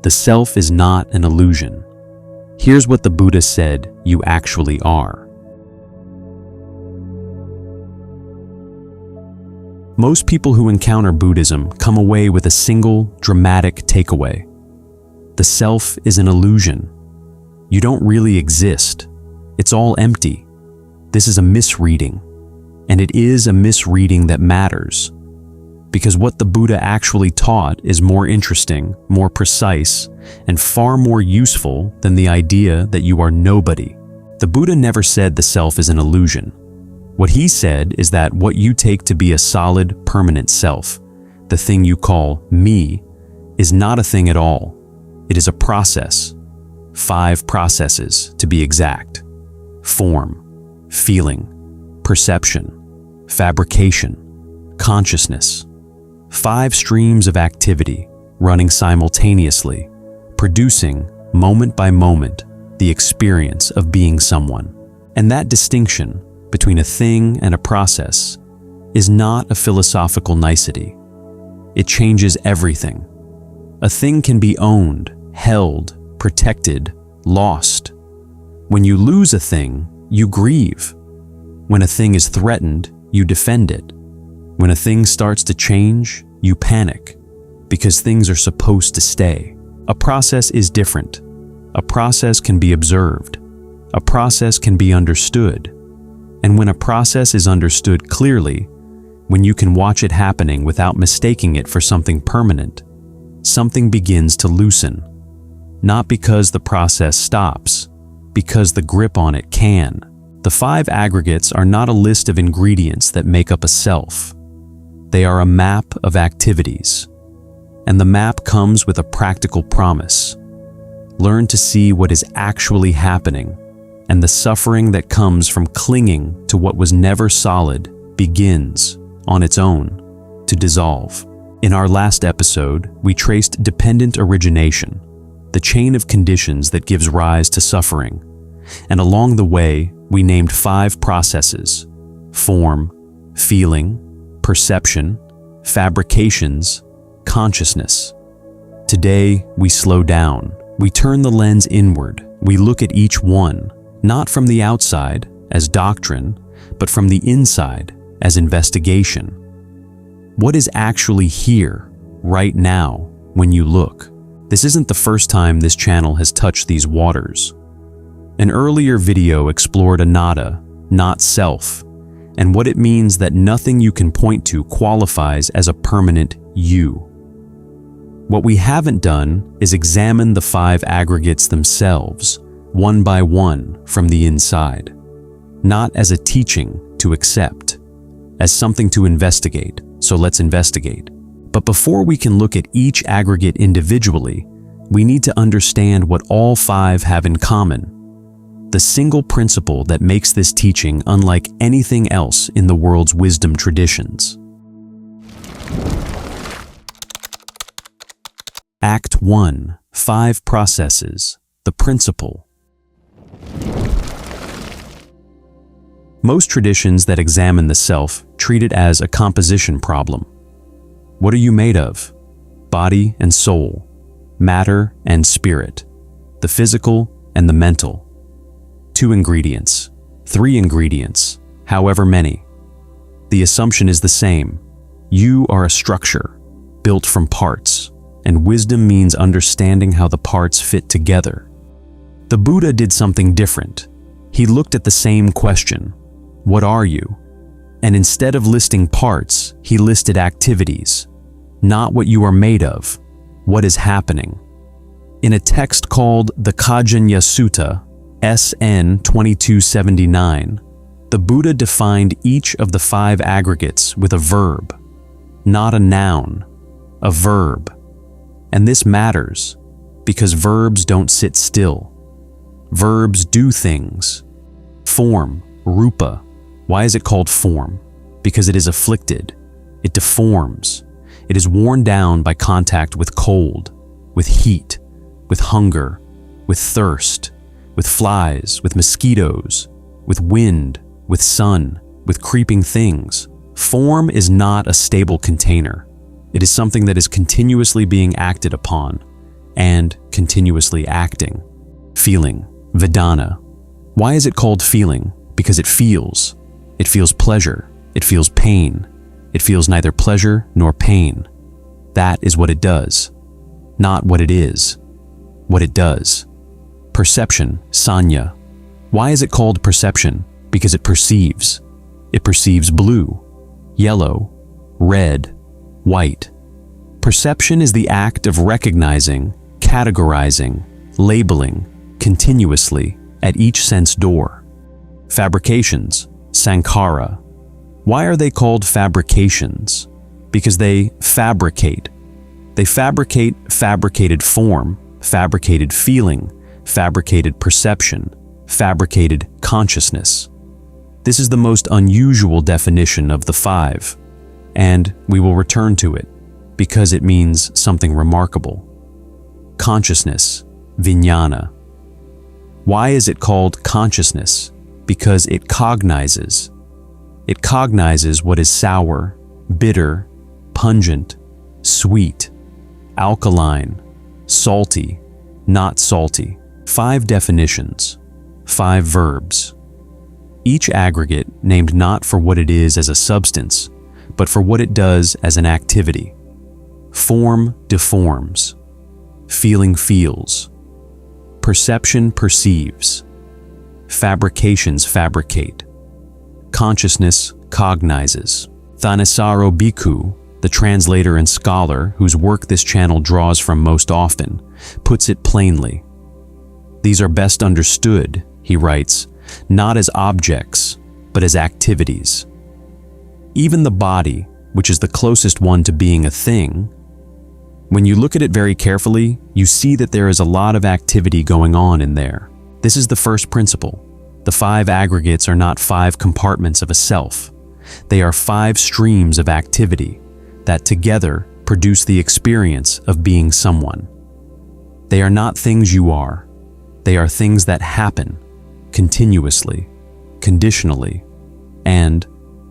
The self is not an illusion. Here's what the Buddha said you actually are. Most people who encounter Buddhism come away with a single, dramatic takeaway. The self is an illusion. You don't really exist. It's all empty. This is a misreading. And it is a misreading that matters. Because what the Buddha actually taught is more interesting, more precise, and far more useful than the idea that you are nobody. The Buddha never said the self is an illusion. What he said is that what you take to be a solid, permanent self, the thing you call me, is not a thing at all. It is a process. 5 processes, to be exact. Form, feeling, perception, fabrication, consciousness. 5 streams of activity running simultaneously, producing, moment by moment, the experience of being someone. And that distinction between a thing and a process is not a philosophical nicety. It changes everything. A thing can be owned, held, protected, lost. When you lose a thing, you grieve. When a thing is threatened, you defend it. When a thing starts to change, you panic, because things are supposed to stay. A process is different. A process can be observed. A process can be understood. And when a process is understood clearly, when you can watch it happening without mistaking it for something permanent, something begins to loosen. Not because the process stops, because the grip on it can. The 5 aggregates are not a list of ingredients that make up a self. They are a map of activities. And the map comes with a practical promise. Learn to see what is actually happening, and the suffering that comes from clinging to what was never solid begins, on its own, to dissolve. In our last episode, we traced dependent origination, the chain of conditions that gives rise to suffering. And along the way, we named 5 processes: form, feeling, perception, fabrications, consciousness. Today, we slow down. We turn the lens inward. We look at each one, not from the outside, as doctrine, but from the inside, as investigation. What is actually here, right now, when you look? This isn't the first time this channel has touched these waters. An earlier video explored anatta, not self, and what it means that nothing you can point to qualifies as a permanent you. What we haven't done is examine the 5 aggregates themselves, one by one from the inside, not as a teaching to accept, as something to investigate, so let's investigate. But before we can look at each aggregate individually, we need to understand what all 5 have in common. The single principle that makes this teaching unlike anything else in the world's wisdom traditions. Act 1. 5 processes. The principle. Most traditions that examine the self treat it as a composition problem. What are you made of? Body and soul, matter and spirit, the physical and the mental. 2 ingredients, 3 ingredients, however many. The assumption is the same. You are a structure, built from parts, and wisdom means understanding how the parts fit together. The Buddha did something different. He looked at the same question, what are you? And instead of listing parts, he listed activities, not what you are made of, what is happening. In a text called the Kājanya Sutta, SN 2279, the Buddha defined each of the 5 aggregates with a verb, not a noun, a verb. And this matters because verbs don't sit still. Verbs do things. Form, rūpa. Why is it called form? Because it is afflicted. It deforms. It is worn down by contact with cold, with heat, with hunger, with thirst, with flies, with mosquitoes, with wind, with sun, with creeping things. Form is not a stable container. It is something that is continuously being acted upon, and continuously acting. Feeling, vedanā. Why is it called feeling? Because it feels. It feels pleasure. It feels pain. It feels neither pleasure nor pain. That is what it does. Not what it is. What it does. Perception, saññā. Why is it called perception? Because it perceives. It perceives blue, yellow, red, white. Perception is the act of recognizing, categorizing, labeling, continuously, at each sense door. Fabrications, saṅkhāra. Why are they called fabrications? Because they fabricate. They fabricate fabricated form, fabricated feeling, fabricated perception, fabricated consciousness. This is the most unusual definition of the five, and we will return to it because it means something remarkable. Consciousness, viññāṇa. Why is it called consciousness? Because it cognizes. It cognizes what is sour, bitter, pungent, sweet, alkaline, salty, not salty. 5 definitions, 5 verbs. Each aggregate named not for what it is as a substance, but for what it does as an activity. Form deforms. Feeling feels. Perception perceives. Fabrications fabricate. Consciousness cognizes. Thanissaro Bhikkhu, the translator and scholar whose work this channel draws from most often, puts it plainly. These are best understood, he writes, not as objects, but as activities. Even the body, which is the closest one to being a thing, when you look at it very carefully, you see that there is a lot of activity going on in there. This is the first principle. The 5 aggregates are not 5 compartments of a self. They are 5 streams of activity that together produce the experience of being someone. They are not things you are. They are things that happen continuously, conditionally, and,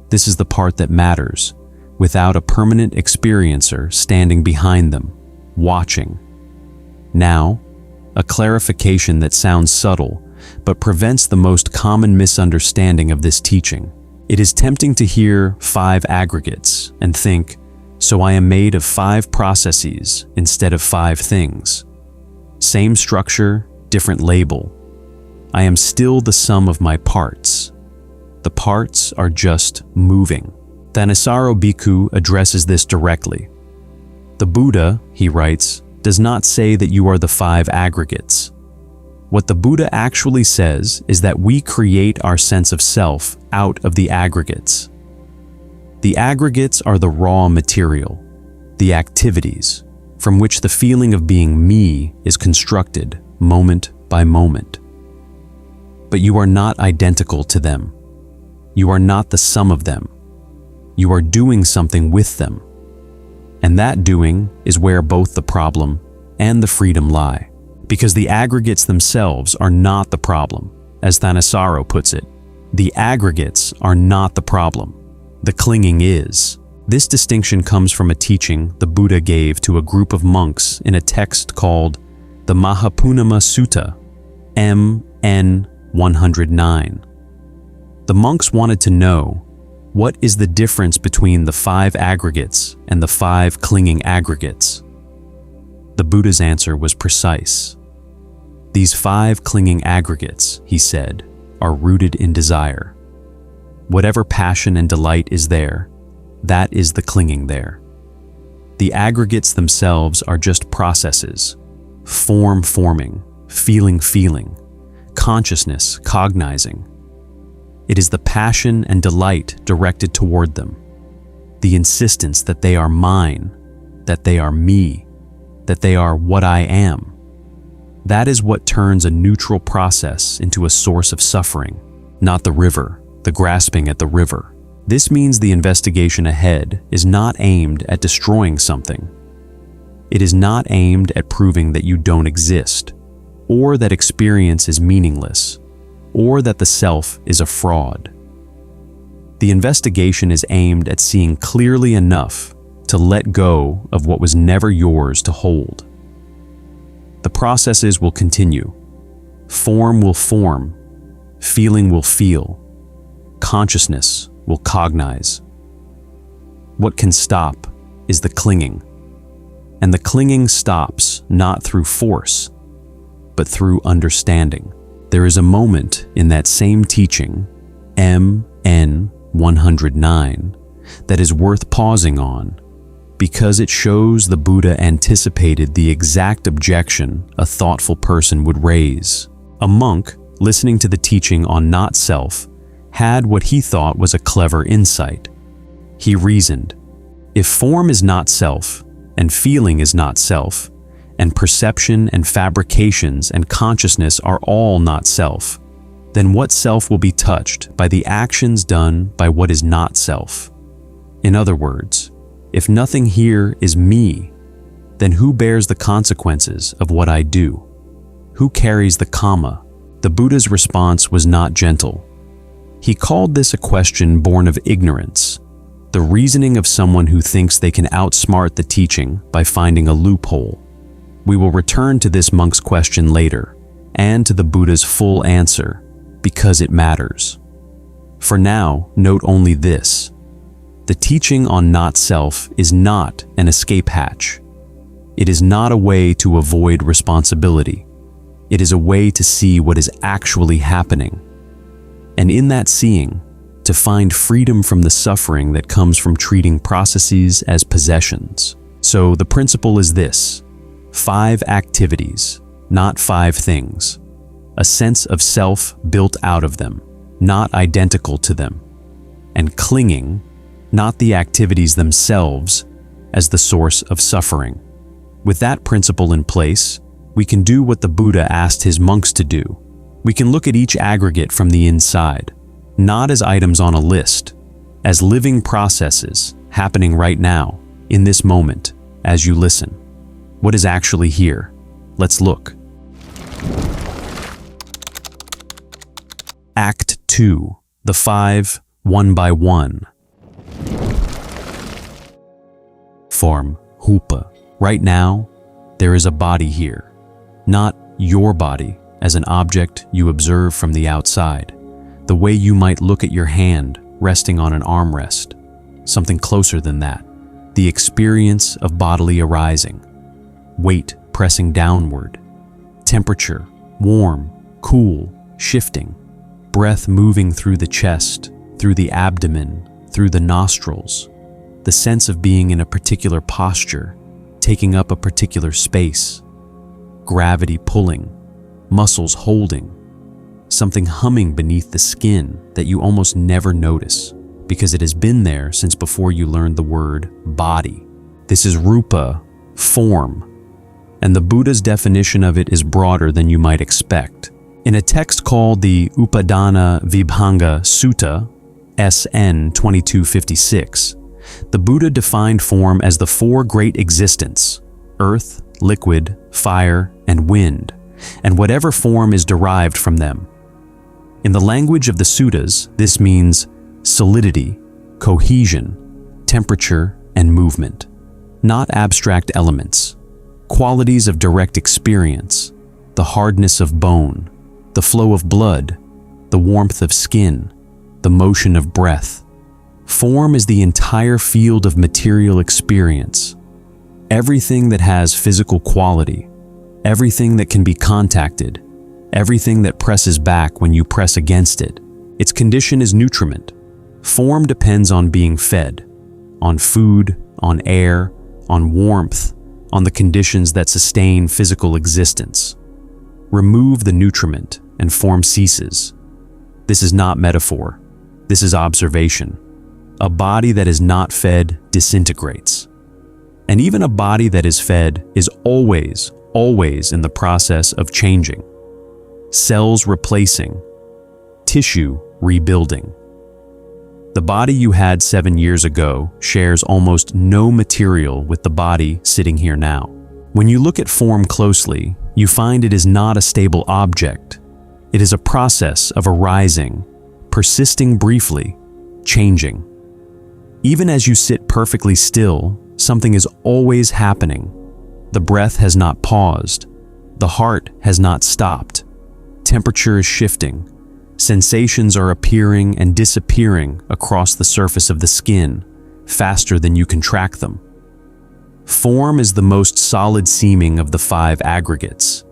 this is the part that matters, without a permanent experiencer standing behind them, watching. Now, a clarification that sounds subtle, but prevents the most common misunderstanding of this teaching. It is tempting to hear 5 aggregates and think, so I am made of 5 processes instead of 5 things. Same structure, different label. I am still the sum of my parts. The parts are just moving. Thanissaro Bhikkhu addresses this directly. The Buddha, he writes, does not say that you are the 5 aggregates. What the Buddha actually says is that we create our sense of self out of the aggregates. The aggregates are the raw material, the activities, from which the feeling of being me is constructed moment by moment. But you are not identical to them. You are not the sum of them. You are doing something with them. And that doing is where both the problem and the freedom lie. Because the aggregates themselves are not the problem, as Thanissaro puts it. The aggregates are not the problem. The clinging is. This distinction comes from a teaching the Buddha gave to a group of monks in a text called the Mahapunama Sutta, MN 109. The monks wanted to know, what is the difference between the 5 aggregates and the 5 clinging aggregates? The Buddha's answer was precise. These 5 clinging aggregates, he said, are rooted in desire. Whatever passion and delight is there, that is the clinging there. The aggregates themselves are just processes, form forming, feeling feeling, consciousness cognizing. It is the passion and delight directed toward them, the insistence that they are mine, that they are me, that they are what I am. That is what turns a neutral process into a source of suffering, not the river, the grasping at the river. This means the investigation ahead is not aimed at destroying something. It is not aimed at proving that you don't exist, or that experience is meaningless, or that the self is a fraud. The investigation is aimed at seeing clearly enough to let go of what was never yours to hold. the processes will continue. Form will form, feeling will feel, consciousness will cognize. What can stop is the clinging, and the clinging stops not through force, but through understanding. There is a moment in that same teaching, MN 109, that is worth pausing on, because it shows the Buddha anticipated the exact objection a thoughtful person would raise. A monk, listening to the teaching on not self, had what he thought was a clever insight. He reasoned, if form is not self, and feeling is not self, and perception and fabrications and consciousness are all not self, then what self will be touched by the actions done by what is not self? In other words, if nothing here is me, then who bears the consequences of what I do? Who carries the karma? The Buddha's response was not gentle. He called this a question born of ignorance, the reasoning of someone who thinks they can outsmart the teaching by finding a loophole. We will return to this monk's question later, and to the Buddha's full answer, because it matters. For now, note only this. The teaching on not self is not an escape hatch. It is not a way to avoid responsibility. It is a way to see what is actually happening. And in that seeing, to find freedom from the suffering that comes from treating processes as possessions. So the principle is this: 5 activities, not 5 things. A sense of self built out of them, not identical to them. And clinging, not the activities themselves, as the source of suffering. With that principle in place, we can do what the Buddha asked his monks to do. We can look at each aggregate from the inside, not as items on a list, as living processes happening right now, in this moment, as you listen. What is actually here? Let's look. Act 2, the 5, one by one. Form, rūpa. Right now, there is a body here, not your body as an object you observe from the outside, the way you might look at your hand resting on an armrest, something closer than that, the experience of bodily arising, weight pressing downward, temperature, warm, cool, shifting, breath moving through the chest, through the abdomen, through the nostrils, the sense of being in a particular posture, taking up a particular space, gravity pulling, muscles holding, something humming beneath the skin that you almost never notice because it has been there since before you learned the word body. This is rūpa, form, and the Buddha's definition of it is broader than you might expect. In a text called the Upadana Vibhanga Sutta, SN 2256, the Buddha defined form as the 4 great existents: earth, liquid, fire, and wind, and whatever form is derived from them. In the language of the suttas, this means solidity, cohesion, temperature, and movement, not abstract elements, qualities of direct experience, the hardness of bone, the flow of blood, the warmth of skin, the motion of breath. Form is the entire field of material experience. Everything that has physical quality, everything that can be contacted, everything that presses back when you press against it. Its condition is nutriment. Form depends on being fed, on food, on air, on warmth, on the conditions that sustain physical existence. Remove the nutriment and form ceases. This is not metaphor. This is observation. A body that is not fed disintegrates. And even a body that is fed is always in the process of changing. Cells replacing, tissue rebuilding. The body you had 7 years ago shares almost no material with the body sitting here now. When you look at form closely, you find it is not a stable object. It is a process of arising, persisting briefly, changing. Even as you sit perfectly still, something is always happening. The breath has not paused. The heart has not stopped. Temperature is shifting. Sensations are appearing and disappearing across the surface of the skin, faster than you can track them. Form is the most solid seeming of the 5 aggregates,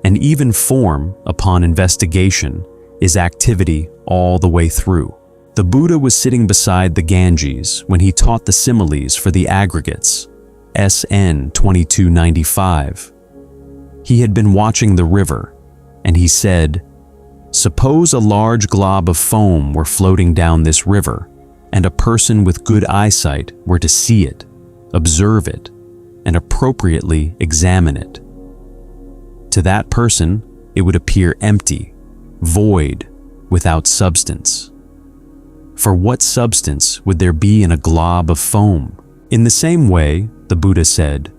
and even form, upon investigation, is activity all the way through. The Buddha was sitting beside the Ganges when he taught the similes for the aggregates, SN 2295. He had been watching the river, and he said, "Suppose a large glob of foam were floating down this river, and a person with good eyesight were to see it, observe it, and appropriately examine it. To that person, it would appear empty, void, without substance. For what substance would there be in a glob of foam?" In the same way, the Buddha said,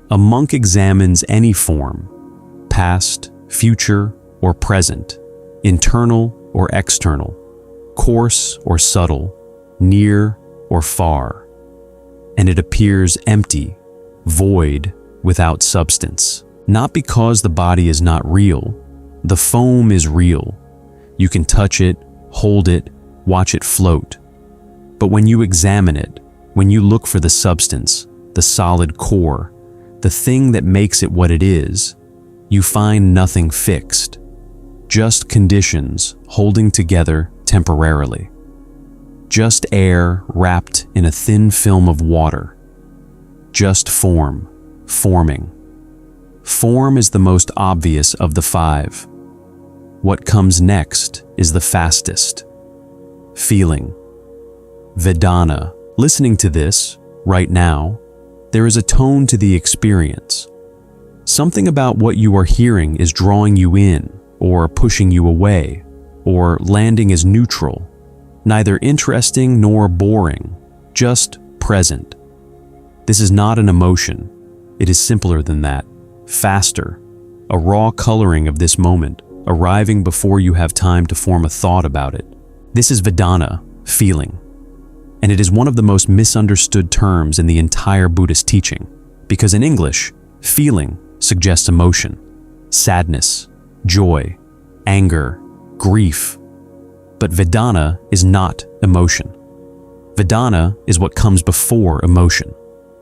a monk examines any form, past, future, or present, internal or external, coarse or subtle, near or far, and it appears empty, void, without substance. Not because the body is not real. The foam is real. You can touch it, hold it, watch it float. But when you examine it, when you look for the substance, the solid core, the thing that makes it what it is, you find nothing fixed, just conditions holding together temporarily. Just air wrapped in a thin film of water. Just form, forming. Form is the most obvious of the 5. What comes next is the fastest. Feeling. Vedanā. Listening to this, right now, there is a tone to the experience. Something about what you are hearing is drawing you in, or pushing you away, or landing as neutral, neither interesting nor boring, just present. This is not an emotion. It is simpler than that, faster, a raw coloring of this moment, arriving before you have time to form a thought about it. This is vedanā, feeling. And it is one of the most misunderstood terms in the entire Buddhist teaching, because in English, feeling suggests emotion, sadness, joy, anger, grief. But vedanā is not emotion. Vedanā is what comes before emotion,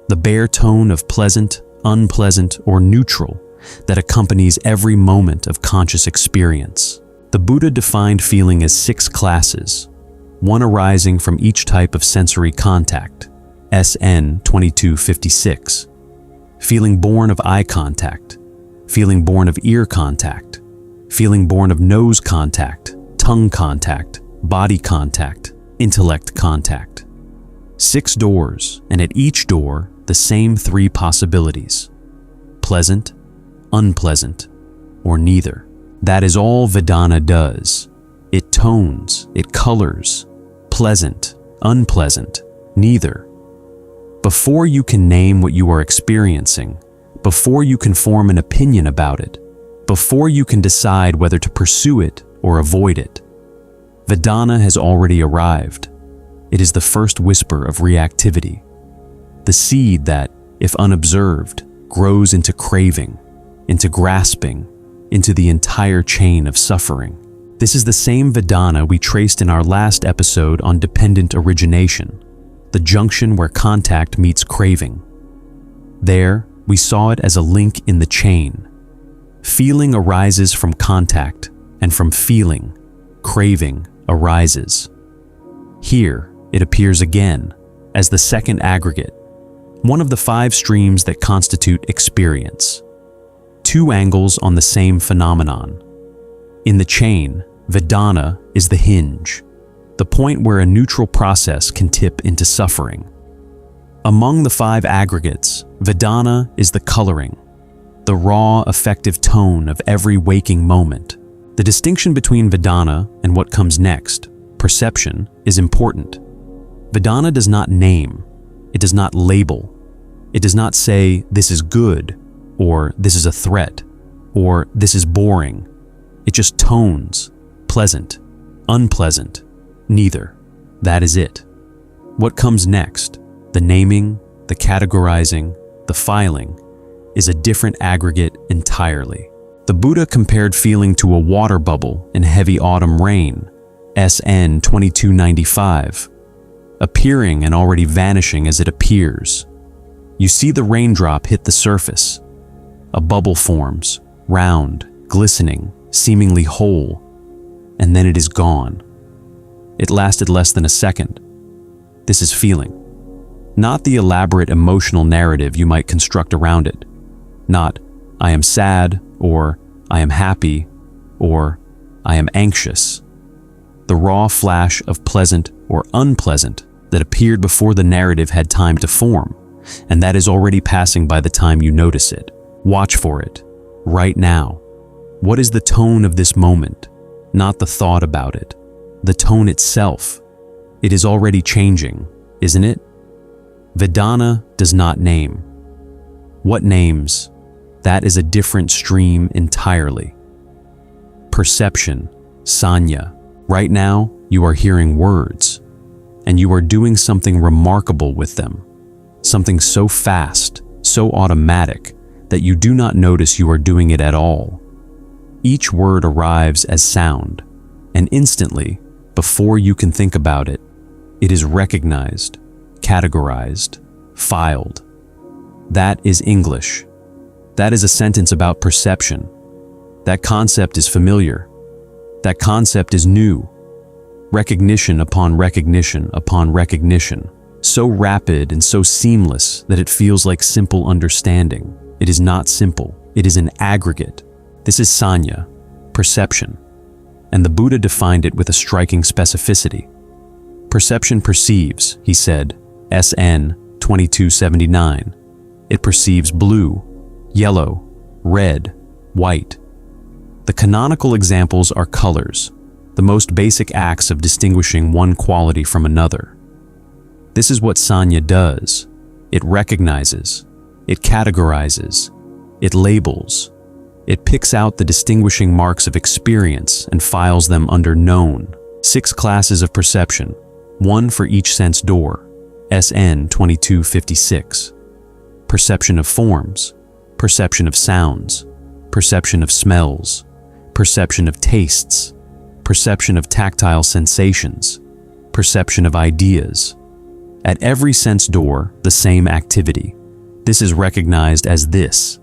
the bare tone of pleasant, unpleasant, or neutral that accompanies every moment of conscious experience. The Buddha defined feeling as 6 classes, one arising from each type of sensory contact, SN 2256. Feeling born of eye contact, feeling born of ear contact, feeling born of nose contact, tongue contact, body contact, intellect contact. 6 doors, and at each door, the same 3 possibilities: pleasant, unpleasant, or neither. That is all vedanā does. It tones, it colors, pleasant, unpleasant, neither. Before you can name what you are experiencing, before you can form an opinion about it, before you can decide whether to pursue it or avoid it, vedanā has already arrived. It is the first whisper of reactivity, the seed that, if unobserved, grows into craving, into grasping, into the entire chain of suffering. This is the same vedanā we traced in our last episode on dependent origination, the junction where contact meets craving. There, we saw it as a link in the chain. Feeling arises from contact, and from feeling, craving arises. Here, it appears again, as the second aggregate, one of the 5 streams that constitute experience. 2 angles on the same phenomenon. In the chain, vedanā is the hinge, the point where a neutral process can tip into suffering. Among the 5 aggregates, vedanā is the coloring, the raw, effective tone of every waking moment. The distinction between vedanā and what comes next, perception, is important. Vedanā does not name, it does not label, it does not say this is good, or this is a threat, or this is boring. It just tones, pleasant, unpleasant, neither. That is it. What comes next, the naming, the categorizing, the filing, is a different aggregate entirely. The Buddha compared feeling to a water bubble in heavy autumn rain, SN 2295, appearing and already vanishing as it appears. You see the raindrop hit the surface. A bubble forms, round, glistening, seemingly whole, and then it is gone. It lasted less than a second. This is feeling. Not the elaborate emotional narrative you might construct around it. Not, I am sad, or I am happy, or I am anxious. The raw flash of pleasant or unpleasant that appeared before the narrative had time to form, and that is already passing by the time you notice it. Watch for it, right now. What is the tone of this moment? Not the thought about it. The tone itself. It is already changing, isn't it? Vedanā does not name. What names? That is a different stream entirely. Perception, saññā. Right now, you are hearing words, and you are doing something remarkable with them. Something so fast, so automatic, that you do not notice you are doing it at all. Each word arrives as sound, and instantly, before you can think about it, it is recognized, categorized, filed. That is English. That is a sentence about perception. That concept is familiar. That concept is new. Recognition upon recognition upon recognition. So rapid and so seamless that it feels like simple understanding. It is not simple. It is an aggregate. This is saññā, perception. And the Buddha defined it with a striking specificity. Perception perceives, he said, SN 2279. It perceives blue, yellow, red, white. The canonical examples are colors, the most basic acts of distinguishing one quality from another. This is what saññā does. It recognizes, it categorizes, it labels, it picks out the distinguishing marks of experience and files them under known. 6 classes of perception, 1 for each sense door, SN 2256. Perception of forms, perception of sounds, perception of smells, perception of tastes, perception of tactile sensations, perception of ideas. At every sense door, the same activity. This is recognized as this.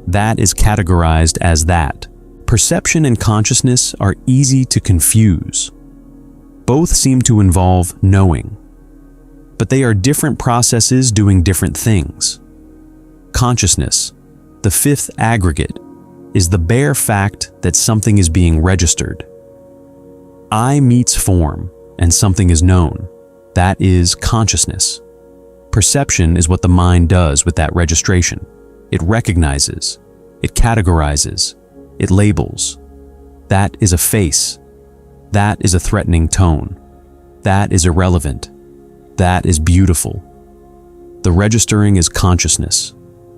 That is categorized as that. Perception and consciousness are easy to confuse. Both seem to involve knowing, but they are different processes doing different things. Consciousness, the 5th aggregate, is the bare fact that something is being registered. I meets form, and something is known. That is consciousness. Perception is what the mind does with that registration. It recognizes, it categorizes, it labels. That is a face. That is a threatening tone. That is irrelevant. That is beautiful. The registering is consciousness.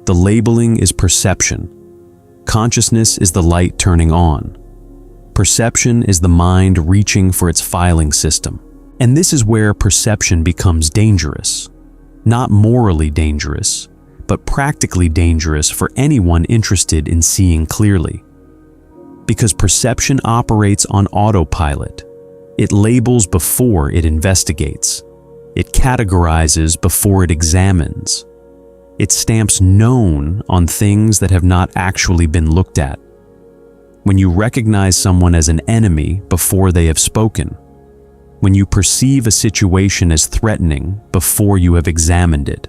The labeling is perception. Consciousness is the light turning on. Perception is the mind reaching for its filing system. And this is where perception becomes dangerous. Not morally dangerous, but practically dangerous for anyone interested in seeing clearly. Because perception operates on autopilot. It labels before it investigates. It categorizes before it examines. It stamps known on things that have not actually been looked at. When you recognize someone as an enemy before they have spoken, when you perceive a situation as threatening before you have examined it,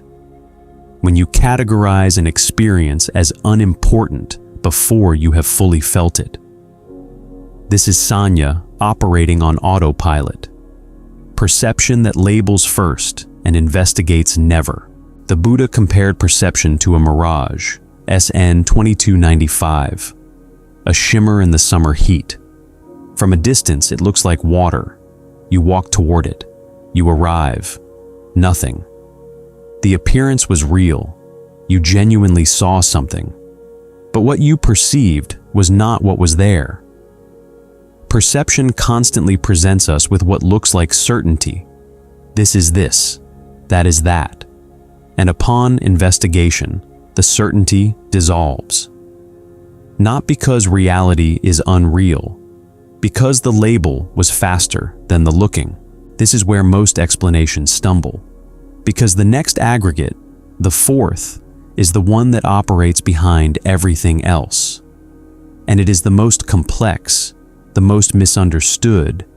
when you categorize an experience as unimportant before you have fully felt it. This is saññā operating on autopilot. Perception that labels first and investigates never. The Buddha compared perception to a mirage, SN 2295, a shimmer in the summer heat. From a distance, it looks like water. You walk toward it. You arrive. Nothing. The appearance was real. You genuinely saw something. But what you perceived was not what was there. Perception constantly presents us with what looks like certainty. This is this. That is that. And upon investigation, the certainty dissolves. Not because reality is unreal, because the label was faster than the looking. This is where most explanations stumble. Because the next aggregate, the fourth, is the one that operates behind everything else. And it is the most complex, the most misunderstood,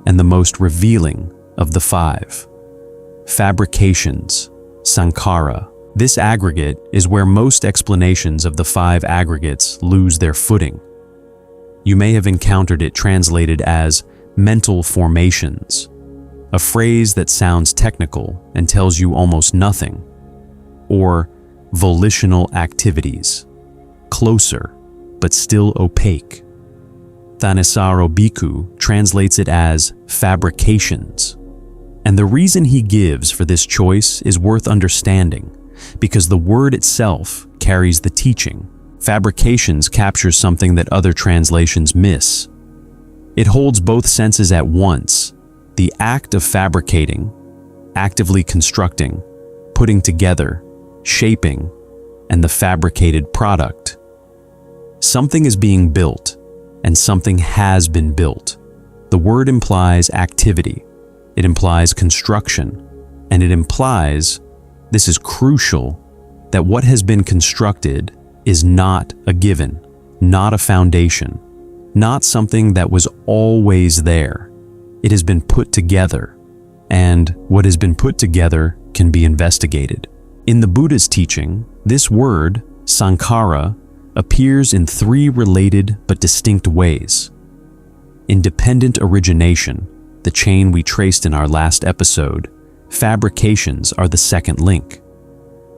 and the most revealing of the five. Fabrications, saṅkhāra. This aggregate is where most explanations of the five aggregates lose their footing. You may have encountered it translated as mental formations, a phrase that sounds technical and tells you almost nothing, or volitional activities, closer but still opaque. Thanissaro Bhikkhu translates it as fabrications. And the reason he gives for this choice is worth understanding, because the word itself carries the teaching. Fabrications captures something that other translations miss. It holds both senses at once: the act of fabricating, actively constructing, putting together, shaping, and the fabricated product. Something is being built, and something has been built. The word implies activity, it implies construction, and it implies, this is crucial, that what has been constructed is not a given, not a foundation, not something that was always there. It has been put together, and what has been put together can be investigated. In the Buddha's teaching, this word, saṅkhāra, appears in three related but distinct ways. Independent origination, the chain we traced in our last episode, fabrications are the second link.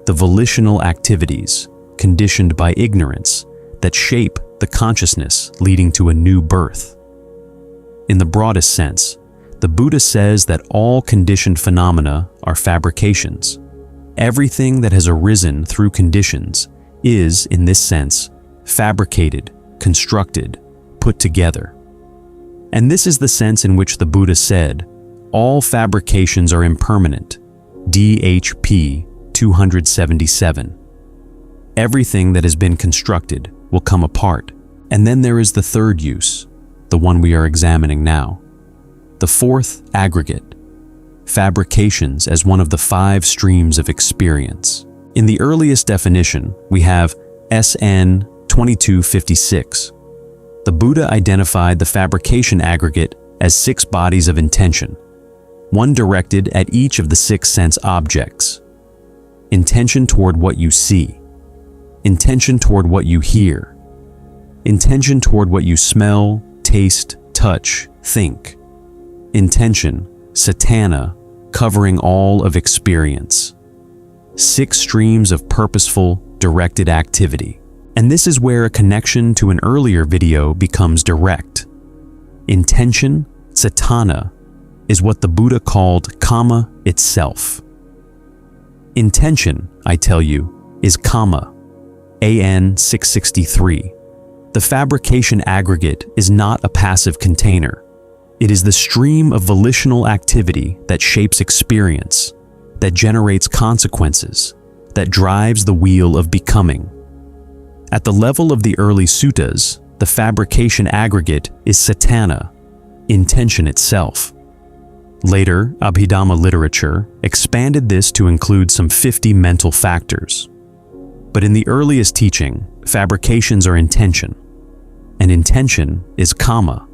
The volitional activities, conditioned by ignorance, that shape the consciousness leading to a new birth. In the broadest sense, the Buddha says that all conditioned phenomena are fabrications. Everything that has arisen through conditions is, in this sense, fabricated, constructed, put together. And this is the sense in which the Buddha said, all fabrications are impermanent, DHP 277. Everything that has been constructed will come apart. And then there is the third use, the one we are examining now. The fourth aggregate, fabrications as one of the five streams of experience. In the earliest definition, we have SN 2256. The Buddha identified the fabrication aggregate as 6 bodies of intention, one directed at each of the 6 sense objects. Intention toward what you see, intention toward what you hear, intention toward what you smell, taste, touch, think. Intention, saññā, covering all of experience. 6 streams of purposeful, directed activity. And this is where a connection to an earlier video becomes direct. Intention, saññā, is what the Buddha called kama itself. Intention, I tell you, is kama, AN 663. The fabrication aggregate is not a passive container. It is the stream of volitional activity that shapes experience, that generates consequences, that drives the wheel of becoming. At the level of the early suttas, the fabrication aggregate is saññā, intention itself. Later, Abhidhamma literature expanded this to include some 50 mental factors. But in the earliest teaching, fabrications are intention, and intention is kama.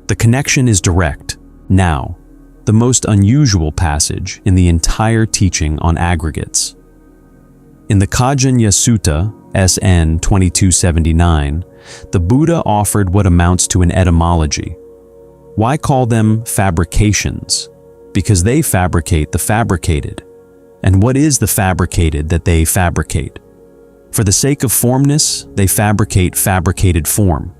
The connection is direct. Now, the most unusual passage in the entire teaching on aggregates. In the Kajjanya Sutta, SN 2279, the Buddha offered what amounts to an etymology. Why call them fabrications? Because they fabricate the fabricated. And what is the fabricated that they fabricate? For the sake of formness, they fabricate fabricated form.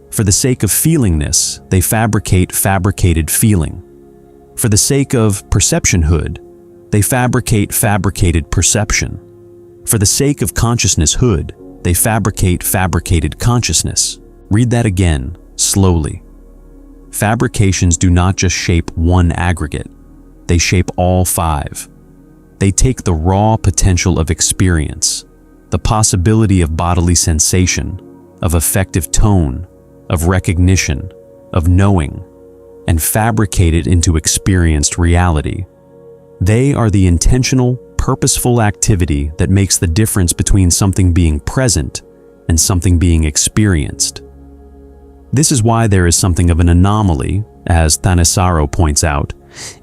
For the sake of feelingness, they fabricate fabricated feeling. For the sake of perceptionhood, they fabricate fabricated perception. For the sake of consciousnesshood, they fabricate fabricated consciousness. Read that again, slowly. Fabrications do not just shape one aggregate, they shape all 5. They take the raw potential of experience, the possibility of bodily sensation, of effective tone, of recognition, of knowing, and fabricate it into experienced reality. They are the intentional, purposeful activity that makes the difference between something being present and something being experienced. This is why there is something of an anomaly, as Thanissaro points out,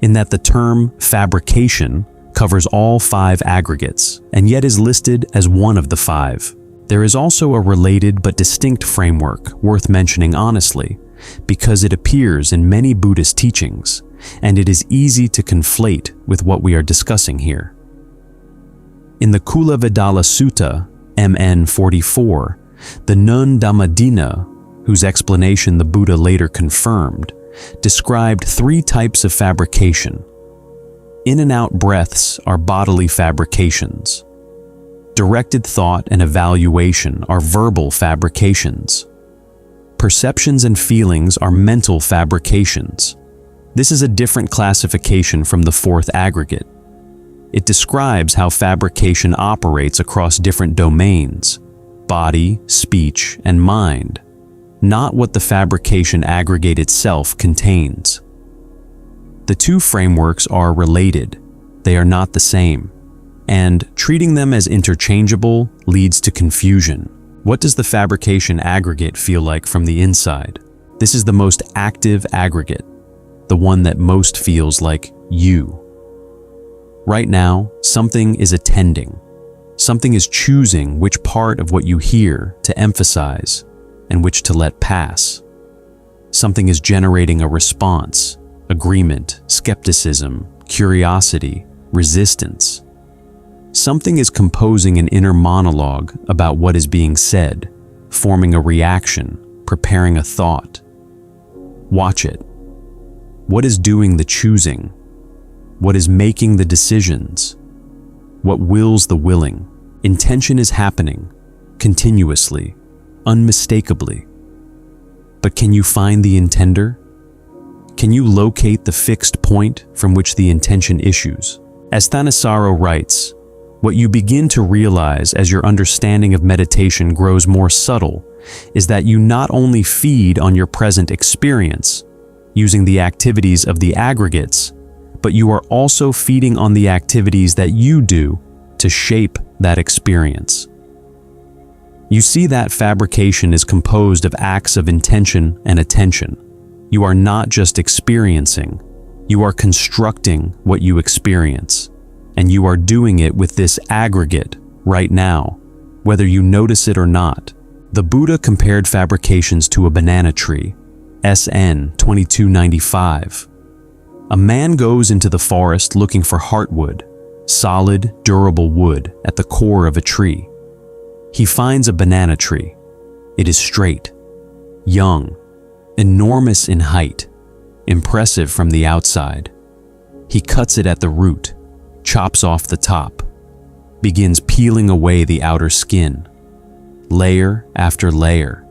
in that the term fabrication covers all 5 aggregates and yet is listed as one of the 5. There is also a related but distinct framework worth mentioning honestly, because it appears in many Buddhist teachings, and it is easy to conflate with what we are discussing here. In the Kulavedalla Sutta, MN 44, the Nun Dhammadinna, whose explanation the Buddha later confirmed, described 3 types of fabrication. In and out breaths are bodily fabrications. Directed thought and evaluation are verbal fabrications. Perceptions and feelings are mental fabrications. This is a different classification from the 4th aggregate. It describes how fabrication operates across different domains, body, speech, and mind, not what the fabrication aggregate itself contains. The 2 frameworks are related, they are not the same, and treating them as interchangeable leads to confusion. What does the fabrication aggregate feel like from the inside? This is the most active aggregate, the one that most feels like you. Right now, something is attending. Something is choosing which part of what you hear to emphasize and which to let pass. Something is generating a response, agreement, skepticism, curiosity, resistance. Something is composing an inner monologue about what is being said, forming a reaction, preparing a thought. Watch it. What is doing the choosing? What is making the decisions? What wills the willing? Intention is happening, continuously, unmistakably. But can you find the intender? Can you locate the fixed point from which the intention issues? As Thanissaro writes, what you begin to realize as your understanding of meditation grows more subtle is that you not only feed on your present experience, using the activities of the aggregates, but you are also feeding on the activities that you do to shape that experience. You see that fabrication is composed of acts of intention and attention. You are not just experiencing, you are constructing what you experience. And you are doing it with this aggregate right now, whether you notice it or not. The Buddha compared fabrications to a banana tree, SN 2295. A man goes into the forest looking for heartwood, solid, durable wood at the core of a tree. He finds a banana tree. It is straight, young, enormous in height, impressive from the outside. He cuts it at the root, chops off the top, begins peeling away the outer skin, layer after layer.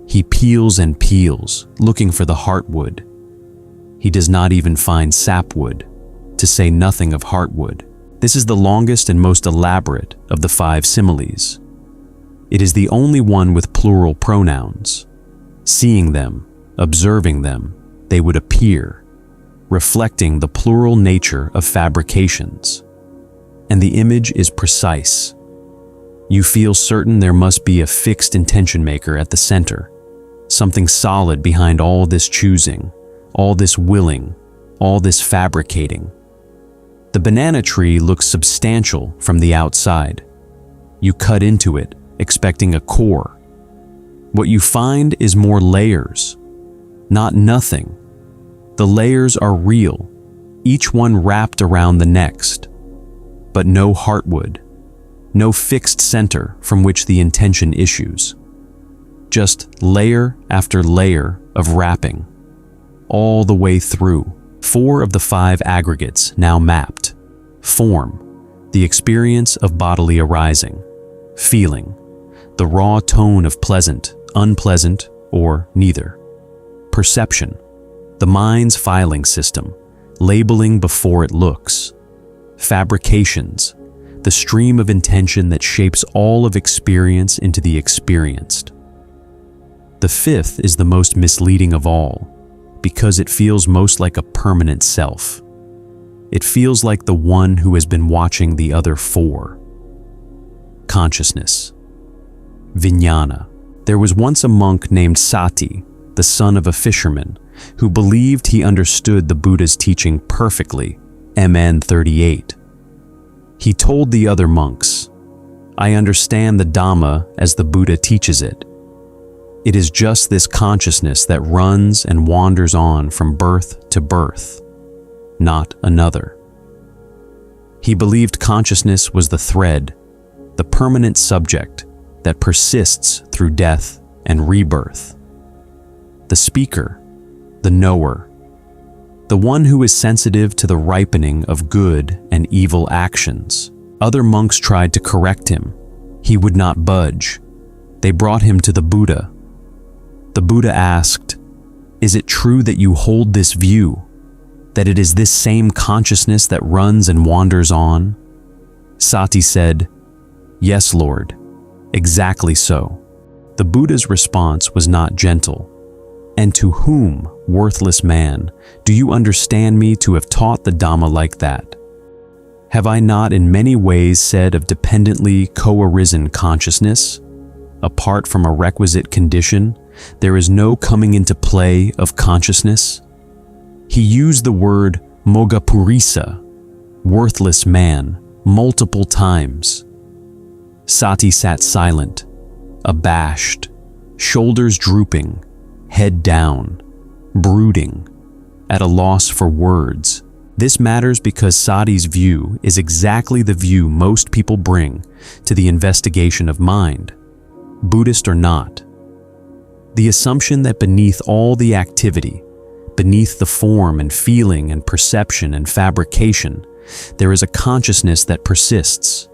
He peels and peels, looking for the heartwood. He does not even find sapwood, to say nothing of heartwood. This is the longest and most elaborate of the 5 similes. It is the only one with plural pronouns. Seeing them, observing them, they would appear, reflecting the plural nature of fabrications. And the image is precise. You feel certain there must be a fixed intention maker at the center, something solid behind all this choosing, all this willing, all this fabricating. The banana tree looks substantial from the outside. You cut into it, expecting a core. What you find is more layers, not nothing. The layers are real, each one wrapped around the next, but no heartwood, no fixed center from which the intention issues. Just layer after layer of wrapping, all the way through. 4 of the 5 aggregates now mapped. Form, the experience of bodily arising. Feeling, the raw tone of pleasant, unpleasant, or neither. Perception, the mind's filing system, labeling before it looks. Fabrications, the stream of intention that shapes all of experience into the experienced. The fifth is the most misleading of all, because it feels most like a permanent self. It feels like the one who has been watching the other four. Consciousness. Viññāṇa. There was once a monk named Sāti, the son of a fisherman, who believed he understood the Buddha's teaching perfectly, MN 38. He told the other monks, "I understand the Dhamma as the Buddha teaches it. It is just this consciousness that runs and wanders on from birth to birth, not another." He believed consciousness was the thread, the permanent subject that persists through death and rebirth. The speaker, the knower, the one who is sensitive to the ripening of good and evil actions. Other monks tried to correct him. He would not budge. They brought him to the Buddha. The Buddha asked, "Is it true that you hold this view, that it is this same consciousness that runs and wanders on?" Sāti said, "Yes, Lord, exactly so." The Buddha's response was not gentle. "And to whom, worthless man, do you understand me to have taught the Dhamma like that? Have I not in many ways said of dependently co-arisen consciousness? Apart from a requisite condition, there is no coming into play of consciousness." He used the word mogapurisa, worthless man, multiple times. Sāti sat silent, abashed, shoulders drooping, head down, brooding, at a loss for words. This matters because Sāti's view is exactly the view most people bring to the investigation of mind, Buddhist or not. The assumption that beneath all the activity, beneath the form and feeling and perception and fabrication, there is a consciousness that persists,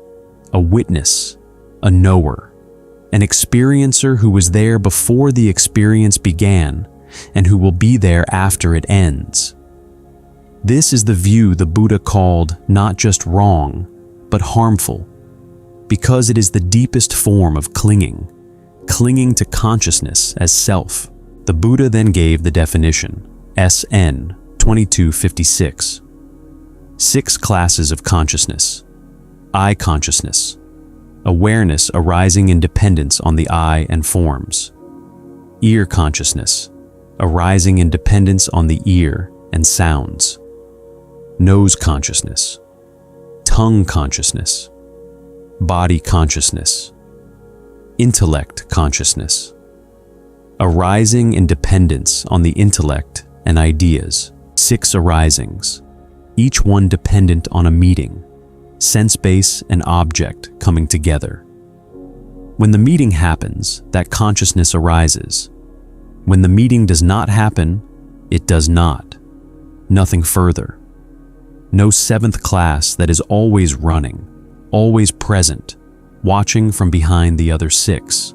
a witness, a knower, an experiencer who was there before the experience began and who will be there after it ends. This is the view the Buddha called not just wrong, but harmful, because it is the deepest form of clinging to consciousness as self. The Buddha then gave the definition, SN 2256. 6 classes of consciousness. Eye consciousness, awareness arising in dependence on the eye and forms. Ear consciousness, arising in dependence on the ear and sounds. Nose consciousness, tongue consciousness, body consciousness, intellect consciousness, arising in dependence on the intellect and ideas. 6 arisings, each one dependent on a meeting, sense base and object coming together. When the meeting happens, that consciousness arises. When the meeting does not happen, it does not. Nothing further. No 7th class that is always running, always present, watching from behind the other 6.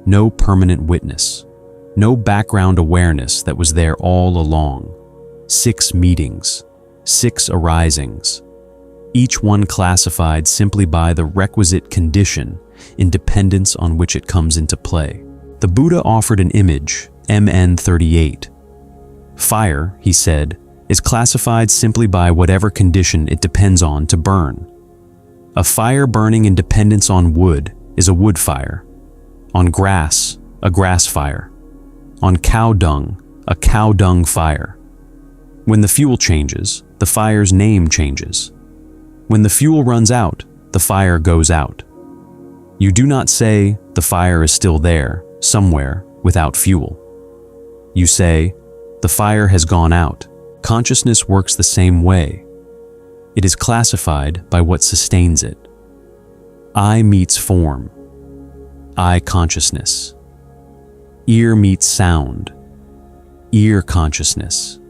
No permanent witness. No background awareness that was there all along. 6 meetings, 6 arisings, each one classified simply by the requisite condition in dependence on which it comes into play. The Buddha offered an image, MN 38. Fire, he said, is classified simply by whatever condition it depends on to burn. A fire burning in dependence on wood is a wood fire. On grass, a grass fire. On cow dung, a cow dung fire. When the fuel changes, the fire's name changes. When the fuel runs out, the fire goes out. You do not say, the fire is still there, somewhere, without fuel. You say, the fire has gone out. Consciousness works the same way. It is classified by what sustains it. Eye meets form. Eye consciousness. Ear meets sound. Ear consciousness.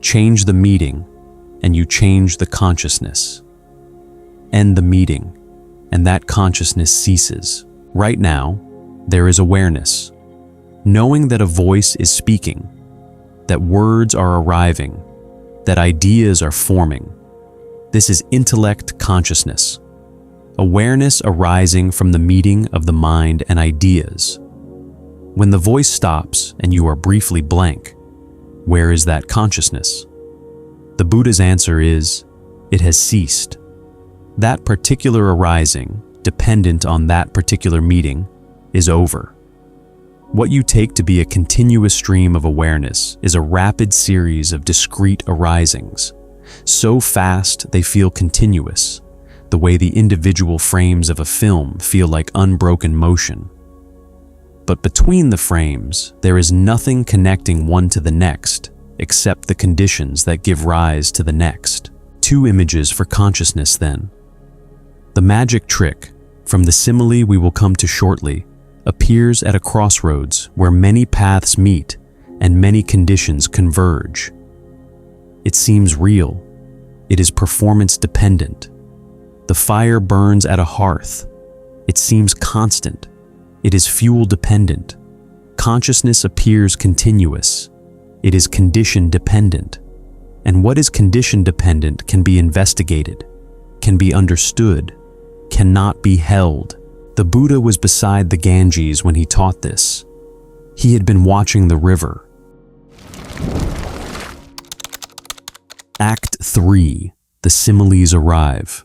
Change the meeting, and you change the consciousness. End the meeting, and that consciousness ceases. Right now, there is awareness, knowing that a voice is speaking, that words are arriving, that ideas are forming. This is intellect consciousness, awareness arising from the meeting of the mind and ideas. When the voice stops and you are briefly blank, where is that consciousness? The Buddha's answer is, it has ceased. That particular arising, dependent on that particular meeting, is over. What you take to be a continuous stream of awareness is a rapid series of discrete arisings, so fast they feel continuous, the way the individual frames of a film feel like unbroken motion. But between the frames, there is nothing connecting one to the next, except the conditions that give rise to the next. Two images for consciousness then. The magic trick, from the simile we will come to shortly, appears at a crossroads where many paths meet and many conditions converge. It seems real. It is performance dependent. The fire burns at a hearth. It seems constant. It is fuel dependent. Consciousness appears continuous. It is condition dependent. And what is condition dependent can be investigated, can be understood, cannot be held. The Buddha was beside the Ganges when he taught this. He had been watching the river. Act 3. The similes arrive.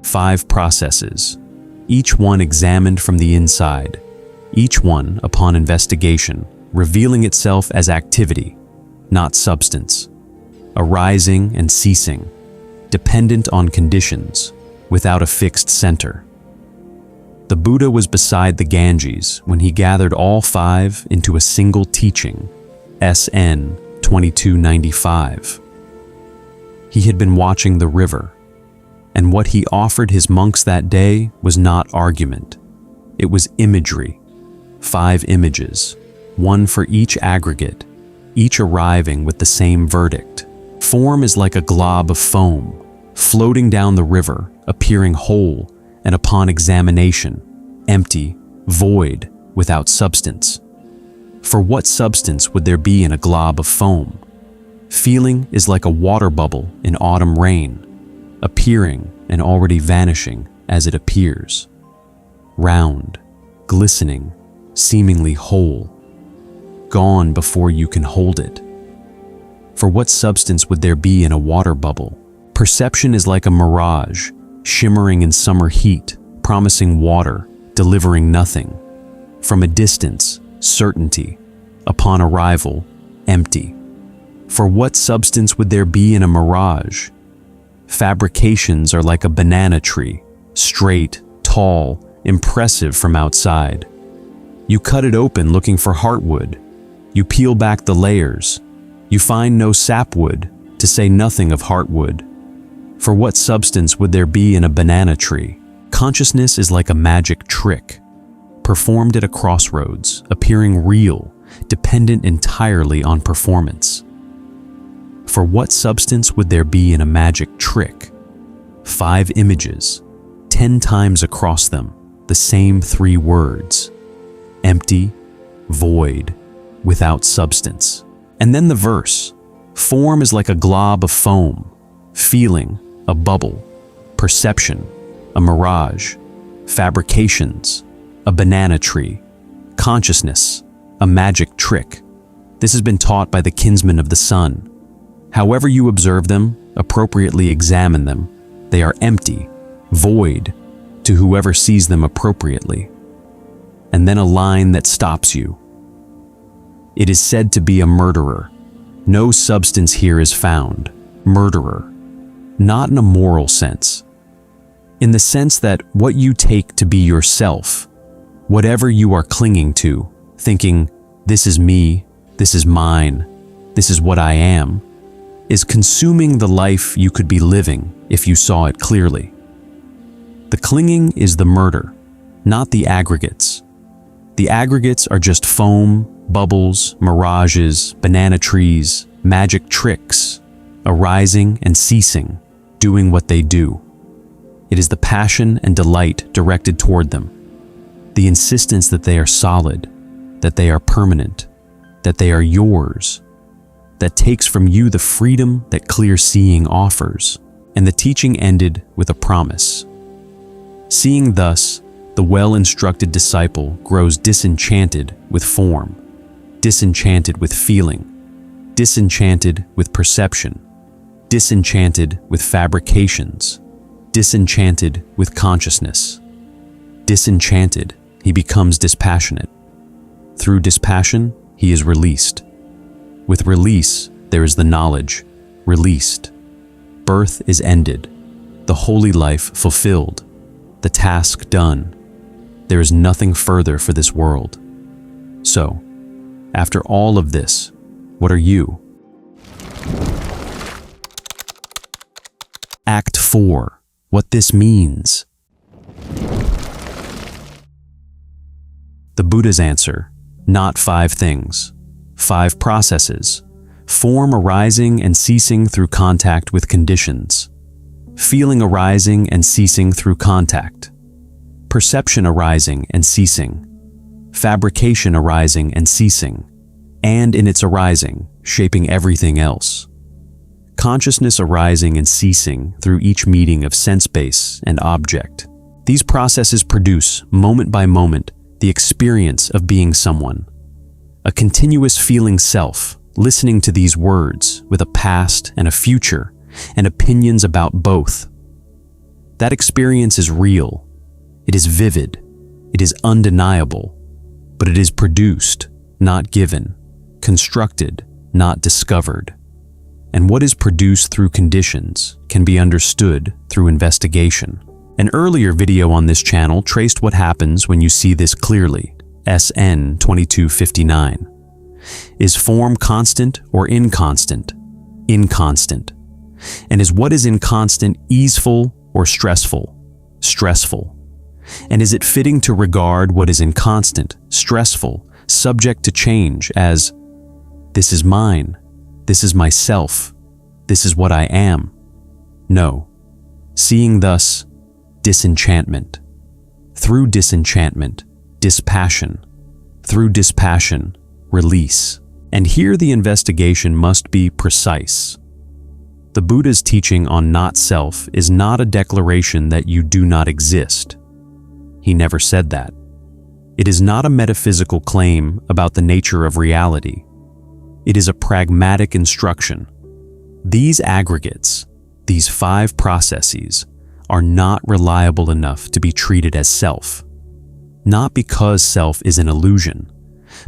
5 processes, each one examined from the inside, each one, upon investigation, revealing itself as activity, not substance, arising and ceasing, dependent on conditions, without a fixed center. The Buddha was beside the Ganges when he gathered all 5 into a single teaching, SN 2295. He had been watching the river, and what he offered his monks that day was not argument. It was imagery, 5 images, one for each aggregate, each arriving with the same verdict. Form is like a glob of foam, floating down the river, appearing whole, and upon examination, empty, void, without substance. For what substance would there be in a glob of foam? Feeling is like a water bubble in autumn rain, appearing and already vanishing as it appears. Round, glistening, seemingly whole, gone before you can hold it. For what substance would there be in a water bubble? Perception is like a mirage, shimmering in summer heat, promising water, delivering nothing. From a distance, certainty. Upon arrival, empty. For what substance would there be in a mirage? Fabrications are like a banana tree, straight, tall, impressive from outside. You cut it open looking for heartwood. You peel back the layers. You find no sapwood, to say nothing of heartwood. For what substance would there be in a banana tree? Consciousness is like a magic trick, performed at a crossroads, appearing real, dependent entirely on performance. For what substance would there be in a magic trick? 5 images, 10 times across them, the same 3 words. Empty, void, without substance. And then the verse. Form is like a glob of foam, feeling, a bubble, perception, a mirage, fabrications, a banana tree, consciousness, a magic trick. This has been taught by the kinsmen of the sun. However you observe them, appropriately examine them, they are empty, void, to whoever sees them appropriately. And then a line that stops you. It is said to be a murderer. No substance here is found. Murderer. Not in a moral sense. In the sense that what you take to be yourself, whatever you are clinging to, thinking, this is me, this is mine, this is what I am, is consuming the life you could be living if you saw it clearly. The clinging is the murder, not the aggregates. The aggregates are just foam, bubbles, mirages, banana trees, magic tricks, arising and ceasing, doing what they do. It is the passion and delight directed toward them, the insistence that they are solid, that they are permanent, that they are yours, that takes from you the freedom that clear seeing offers. And the teaching ended with a promise. Seeing thus, the well-instructed disciple grows disenchanted with form, disenchanted with feeling, disenchanted with perception, disenchanted with fabrications, disenchanted with consciousness. Disenchanted, he becomes dispassionate. Through dispassion, he is released. With release, there is the knowledge, released. Birth is ended, the holy life fulfilled, the task done. There is nothing further for this world. So, after all of this, what are you? Act 4. What this means. The Buddha's answer: not 5 things, 5 processes. Form arising and ceasing through contact with conditions. Feeling arising and ceasing through contact. Perception arising and ceasing. Fabrication arising and ceasing. And in its arising, shaping everything else. Consciousness arising and ceasing through each meeting of sense base and object. These processes produce, moment by moment, the experience of being someone. A continuous feeling self, listening to these words with a past and a future, and opinions about both. That experience is real. It is vivid. It is undeniable. But it is produced, not given. Constructed, not discovered. And what is produced through conditions can be understood through investigation. An earlier video on this channel traced what happens when you see this clearly. SN 2259. Is form constant or inconstant? Inconstant. And is what is inconstant easeful or stressful? Stressful. And is it fitting to regard what is inconstant, stressful, subject to change as, this is mine, this is myself, this is what I am? No. Seeing thus, disenchantment. Through disenchantment, dispassion. Through dispassion, release. And here the investigation must be precise. The Buddha's teaching on not-self is not a declaration that you do not exist. He never said that. It is not a metaphysical claim about the nature of reality. It is a pragmatic instruction. These aggregates, these 5 processes, are not reliable enough to be treated as self. Not because self is an illusion,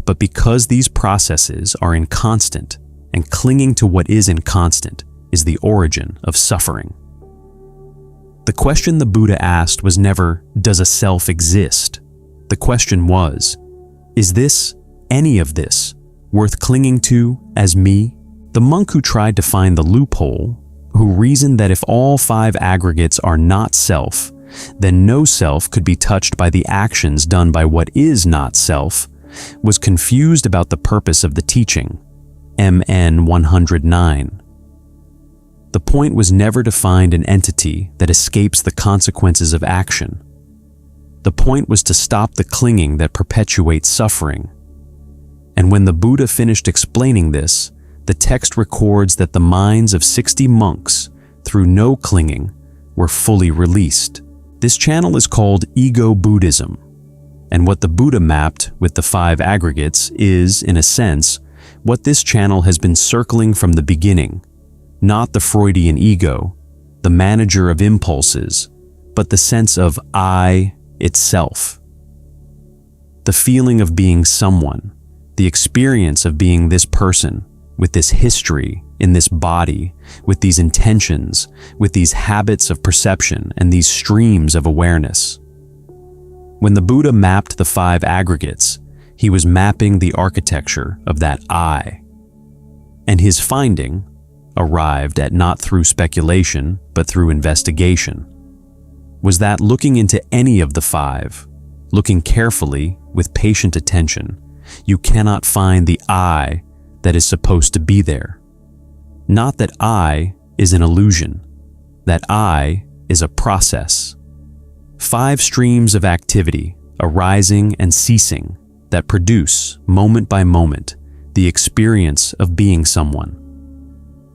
but because these processes are inconstant, and clinging to what is inconstant is the origin of suffering. The question the Buddha asked was never, does a self exist? The question was, is this, any of this, worth clinging to as me? The monk who tried to find the loophole, who reasoned that if all 5 aggregates are not self, then no self could be touched by the actions done by what is not self, was confused about the purpose of the teaching. MN 109. The point was never to find an entity that escapes the consequences of action. The point was to stop the clinging that perpetuates suffering. And when the Buddha finished explaining this, the text records that the minds of 60 monks, through no clinging, were fully released. This channel is called Ego Buddhism, and what the Buddha mapped with the 5 aggregates is, in a sense, what this channel has been circling from the beginning. Not the Freudian ego, the manager of impulses, but the sense of I itself. The feeling of being someone, the experience of being this person, with this history, in this body, with these intentions, with these habits of perception and these streams of awareness. When the Buddha mapped the 5 aggregates, he was mapping the architecture of that I. And his finding, arrived at not through speculation, but through investigation, was that looking into any of the 5, looking carefully with patient attention, you cannot find the I that is supposed to be there. Not that I is an illusion, that I is a process. 5 streams of activity arising and ceasing that produce, moment by moment, the experience of being someone.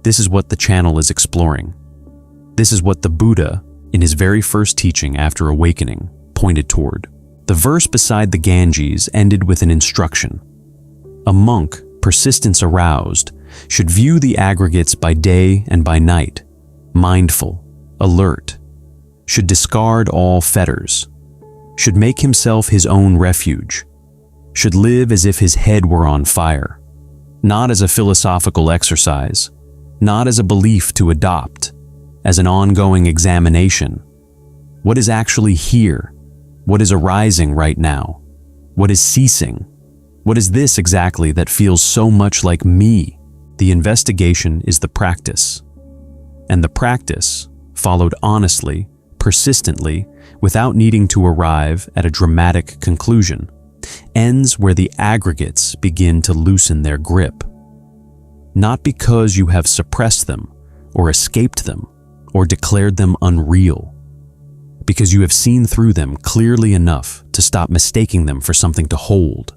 This is what the channel is exploring. This is what the Buddha, in his very first teaching after awakening, pointed toward. The verse beside the Ganges ended with an instruction. A monk, persistence aroused, should view the aggregates by day and by night, mindful, alert, should discard all fetters, should make himself his own refuge, should live as if his head were on fire, not as a philosophical exercise, not as a belief to adopt, as an ongoing examination. What is actually here? What is arising right now? What is ceasing? What is this exactly that feels so much like me? The investigation is the practice. And the practice, followed honestly, persistently, without needing to arrive at a dramatic conclusion, ends where the aggregates begin to loosen their grip. Not because you have suppressed them, or escaped them, or declared them unreal, because you have seen through them clearly enough to stop mistaking them for something to hold.